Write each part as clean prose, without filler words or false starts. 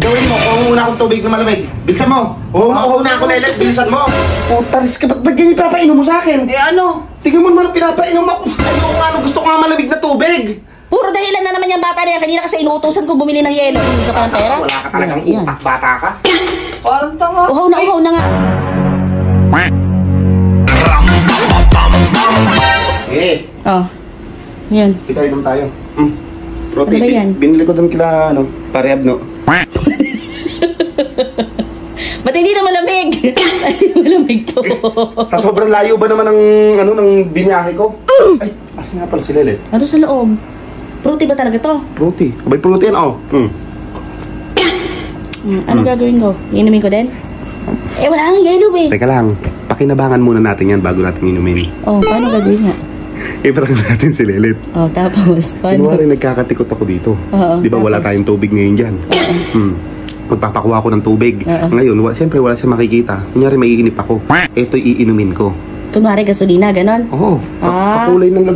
Gawin mo, kuha mo muna akong tubig na malamig. Bilisan mo. Uhaw na ako, Lelet. Bilisan mo. Putaris ka, ba't ganyan pinapainom mo sa akin? Eh ano? Tingnan mo naman pinapainom mo. Ayoko nga, gusto ko nga malamig na tubig. Puro dahilan na naman yung bata na yan. Kanina kasi inuutosan ko bumili ng yelo. Hindi ka pa ng pera. Wala ka talagang Yan. utak, bata ka. Parang tanga. Uhaw na nga. Eh, Oh. Yan. kita inom tayo. Roti, Ano ba yan? binili ko doon kila, Pareab, no? Ba't hindi na malamig? Malamig to. Sobrang layo ba naman ng biniyahe ko? Ay, asan nga pala si Lelet? Ano sa loob? Fruity ba talaga to? Roti. Abay, protein, oh. Ano gagawin ko? Inumin ko din? Eh, wala kang yelo eh. Teka lang, pakinabangan muna natin yan bago natin inumin. Oh, paano gagawin nga? I-prank natin si Lelet. Oh, tapos, paano? Kunwari nagkakatikot ako dito. Oo, Di ba wala tapos? tayong tubig ngayon dyan? Magpapakuha ako ng tubig. Oo. Ngayon, siyempre wala siya makikita. Kunyari maiinip ako. Ito iinumin ko. Kunwari gasolina, ganon? Oo. Kakulay ng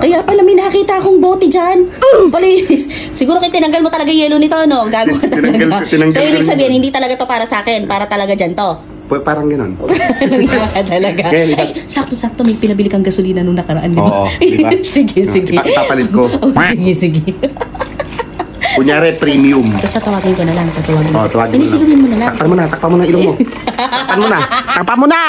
Kaya pala may nakita akong bote dyan. Palis. Siguro kayo tinanggal mo talaga yelo nito, no? Gago ka talaga. Tinanggal So, ibig ko rin sabihin, yun. hindi talaga to para sa akin. Para talaga dyan to. Parang gano'n. Nangyari ka talaga. Ngayon, Ay, sakto-sakto may pinabili kang gasolina nung nakaraan, di ba? Oo, di ba? Sige. Ipapalit ko. Oh, sige. Kunyari, premium. Tapos tatawagin ko na lang. Tawagin Tawagin mo Pinisigawin mo na lang. Takpan mo na ilong mo. Takpan mo na!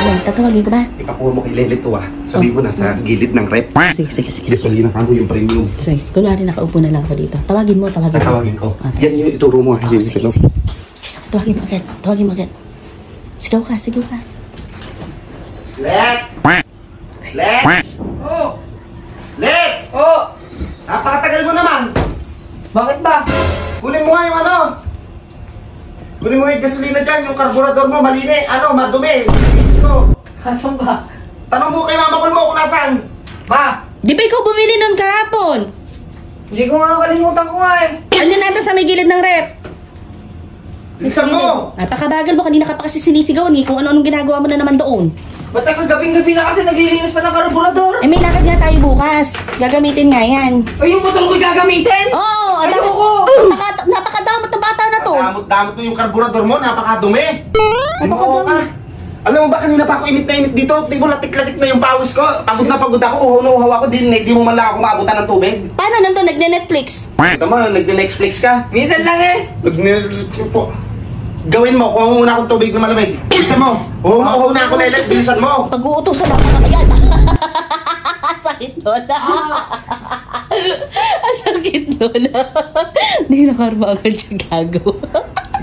Ayun, tatawagin ko ba? Ipakuha mo kay Lelet to, Sabi mo na sa gilid ng rep. Sige. Gasolina ka mo yung premium. Sige, kunwari nakaupo na lang ako dito. Tawagin mo. Tatawagin ko. Yan yung ituro mo. Oh, sige. Tawagin mo agad. Sigaw ka. Let! Oh! Let! Oh! Napakatagal mo naman! Bakit ba? Kunin mo nga yung Kunin mo nga yung gasolina dyan, yung karburador mo, malini, madumi. Isip ko. Kasan ba? Tanong mo kay Mama Kul mo kung nasaan. Ma! Di ba ikaw bumili nun kahapon? Hindi ko nga nakalimutan ko nga eh. Ano nanda sa may gilid ng rep? Bilisan mo! Napakabagal mo. Kanina ka pa kasi sinisigaw ni kung ano-anong ginagawa mo na naman doon. Ba't ang gabing-gabi na kasi naglilinis pa ng karburador? Eh, may lakad nga tayo bukas. Gagamitin nga yan. Ay, yung motor ko gagamitin? Oo! Ay, ako! Napakadamot ng bata na to. Damot-damot mo yung karburador mo, napakadumi. Oo ka. Alam mo ba, kanina pa ako init na init dito. Di mo latik-latik na yung pawis ko. Pagod na pagod ako, uhaw na uhaw ako. Di mo man lang ako maabutan ng tubig. Paano nandun? Nagne-Netflix? Ito mo, nagde-Netflix ka. Minsan lang eh. Gawin mo, kuha mo muna akong tubig na malamig. Bilisan mo. Uhaw na ako, Lelet. Bilisan mo. Pag-uutosan ako na yan. Sakit nun. Sakit nun. Hindi na karma agad siya gago.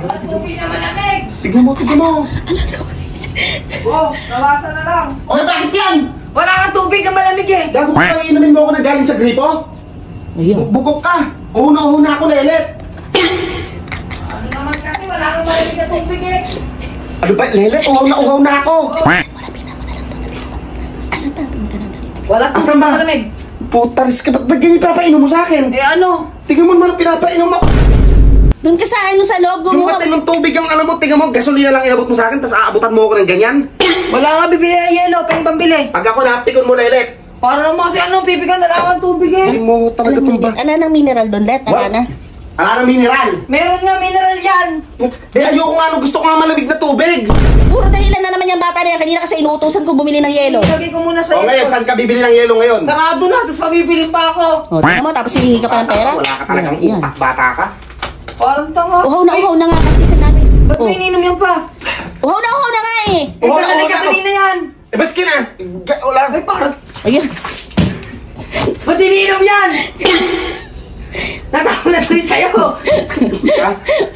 Walang tubig na malamig. Tignan mo. Oh, nawasan na lang. Oy, bakit yan? Wala kang tubig na malamig eh. Gago ka, inumin mo ako na galing sa gripo? Ayun. Bugok ka. Uhaw na ako, Lelet. Ano naman kasi wala kang malamig na tubig eh. Ano ba, Lelet? Uhaw na ako. Malapit na mo na lang to. Asan pa natin ka nandun? Wala tubig Asan na ba? malamig. Putaris ka, ba't ganyan pinapainom mo sa akin? Eh ano? Tingnan mo naman pinapainom mo. Doon ka sa loob Yung gumawa. matay ng tubig ang alam mo, tingnan mo, gasolina lang inabot mo sa akin, tapos aabutan mo ako ng ganyan. Wala nga bibili ng yelo, pwede pambili. Pag ako napikon mo, Lelet. Para naman kasi pipigan na lang ang tubig eh. Hindi mo talaga Alam mo, ito ba? ala ng mineral doon, Let. Ala na. Ala ng mineral. Meron nga mineral yan. Ayoko nga, gusto ko nga malamig na tubig. Puro dahilan na naman yung bata na yan. Kanina kasi inuutosan ko bumili ng yelo. Ilagay ko muna sa O ngayon, saan ka bibili ng yelo ngayon? Sarado na, tapos mabibili pa ako. O, tingnan mo, tapos hihingi ka pa ng pera. Wala ka talagang Yan. utak, bata ka. Parang tanga. Uhaw na nga kasi sinabi. Ba't may ininom yan pa? Uhaw na nga eh. Eh, baka nagkasalina yan. Eh, baski na. Wala. Ay, parang, Ayan. ba't ininom yan? Natawa na tuloy sa'yo.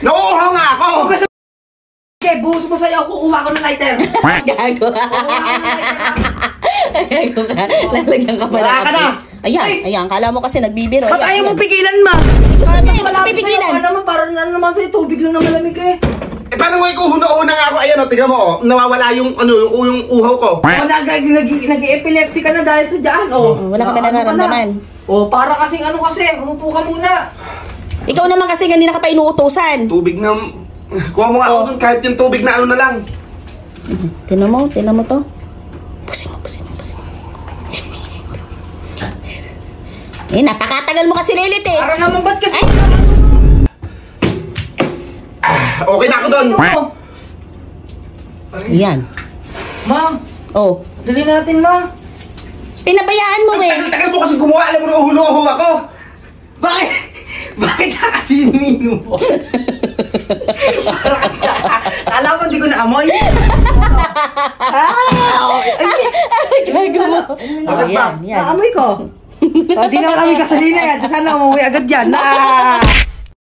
Nauuhaw nga ako. Okay, buhos mo sa'yo, kukuha ko ng lighter. Gago. Gago ka. Lalagyan ka pa Wala ka na. Ayan. Kala mo kasi nagbibiro. Ba't ayaw mo pigilan, ma? Gusto niya, Malapit pipigilan. sa'yo, naman, parang naman sa'yo, tubig lang na malamig eh. Eh, paano mo ikuhuna-una nga ako? Ayan, tingnan mo, nawawala yung uhaw ko. O, nag-epilepsy ka na dahil sa dyan, Wala ka ba nararamdaman? Para kasing umupo ka muna. Ikaw naman kasi kanina ka pa inuutosan. Tubig na... Kuha mo nga ako dun, kahit yung tubig na na lang. Tinan mo to. Pusin mo. Eh, napakatagal mo kasi Lelit eh. Para naman ba't kasi doon. Oo. Yan. Ma, Oh. dali natin, ma. Pinabayaan mo Ang eh. tagal-tagal mo kasi gumawa. Alam mo na uhulo-uho ako. Bakit? Bakit nakasinin mo? Alam mo, di ko naamoy. Gago mo. Bakit ba? Yan, yan. Naamoy ko. Hindi naman kami kasalina yan. Sana umuwi agad yan.